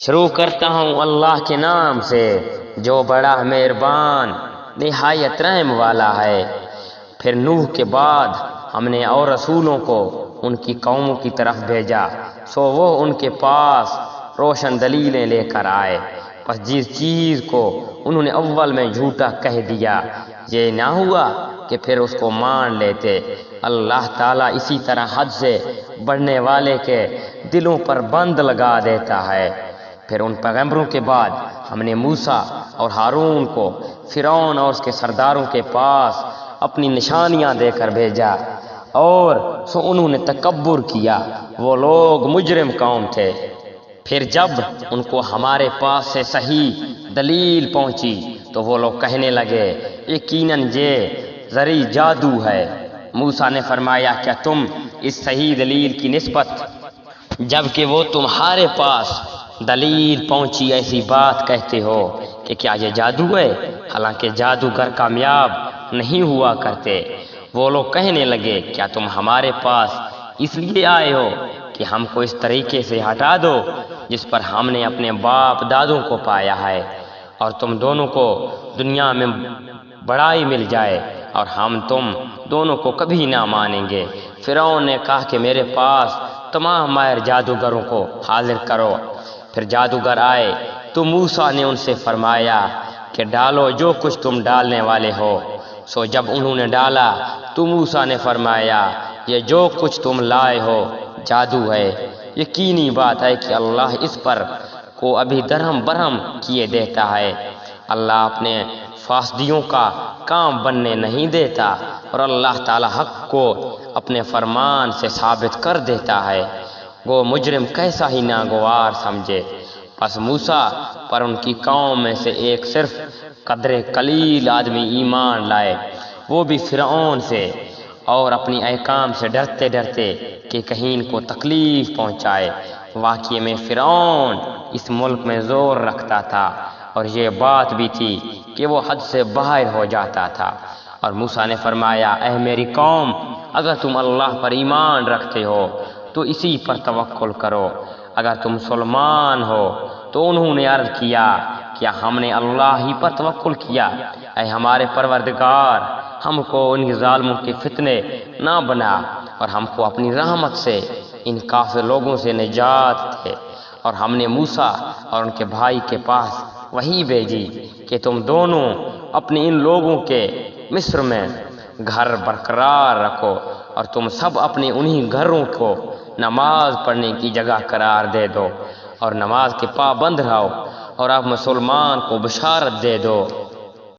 شروع کرتا ہوں اللہ کے نام سے جو بڑا مہربان نہایت رحم والا ہے۔ پھر نوح کے بعد ہم نے اور رسولوں کو ان کی قوموں کی طرف بھیجا، سو وہ ان کے پاس روشن دلیلیں لے کر آئے، پس جس چیز کو انہوں نے اول میں جھوٹا کہہ دیا یہ نہ ہوا کہ پھر اس کو مان لیتے۔ اللہ تعالیٰ اسی طرح حد سے بڑھنے والے کے دلوں پر بند لگا دیتا ہے۔ پھر ان پیغمبروں کے بعد ہم نے موسیٰ اور ہارون کو فرعون اور اس کے سرداروں کے پاس اپنی نشانیاں دے کر بھیجا، اور سو انہوں نے تکبر کیا، وہ لوگ مجرم قوم تھے۔ پھر جب ان کو ہمارے پاس سے صحیح دلیل پہنچی تو وہ لوگ کہنے لگے یقیناً یہ زرعی جادو ہے۔ موسیٰ نے فرمایا کیا تم اس صحیح دلیل کی نسبت جب کہ وہ تمہارے پاس دلیل پہنچی ایسی بات کہتے ہو کہ کیا یہ جادو ہے؟ حالانکہ جادوگر کامیاب نہیں ہوا کرتے۔ وہ لوگ کہنے لگے کیا تم ہمارے پاس اس لیے آئے ہو کہ ہم کو اس طریقے سے ہٹا دو جس پر ہم نے اپنے باپ دادوں کو پایا ہے، اور تم دونوں کو دنیا میں بڑائی مل جائے اور ہم تم دونوں کو کبھی نہ مانیں گے۔ فرعون نے کہا کہ میرے پاس تمام ماہر جادوگروں کو حاضر کرو۔ پھر جادوگر آئے تو موسیٰ نے ان سے فرمایا کہ ڈالو جو کچھ تم ڈالنے والے ہو۔ سو جب انہوں نے ڈالا تو موسیٰ نے فرمایا یہ جو کچھ تم لائے ہو جادو ہے۔ یقینی بات ہے کہ اللہ اس پر کو ابھی درہم برہم کیے دیتا ہے۔ اللہ اپنے فاسدیوں کا کام بننے نہیں دیتا، اور اللہ تعالی حق کو اپنے فرمان سے ثابت کر دیتا ہے۔ وہ مجرم کیسا ہی ناگوار سمجھے۔ پس موسیٰ پر ان کی قوم میں سے ایک صرف قدر قلیل آدمی ایمان لائے، وہ بھی فرعون سے، اور اپنی احکام سے ڈرتے ڈرتے کہ کہیں ان کو تکلیف پہنچائے۔ واقعے میں فرعون اس ملک میں زور رکھتا تھا، اور یہ بات بھی تھی کہ وہ حد سے باہر ہو جاتا تھا۔ اور موسیٰ نے فرمایا اے میری قوم، اگر تم اللہ پر ایمان رکھتے ہو تو اسی پر توکل کرو، اگر تم مسلمان ہو۔ تو انہوں نے عرض کیا کیا ہم نے اللہ ہی پر توکل کیا؟ اے ہمارے پروردگار، ہم کو ان ظالموں کے فتنے نہ بنا، اور ہم کو اپنی رحمت سے ان کافر لوگوں سے نجات دے۔ اور ہم نے موسیٰ اور ان کے بھائی کے پاس وحی بھیجی کہ تم دونوں اپنے ان لوگوں کے مصر میں گھر برقرار رکھو، اور تم سب اپنے انہی گھروں کو نماز پڑھنے کی جگہ قرار دے دو، اور نماز کے پابند رہو، اور اب مسلمان کو بشارت دے دو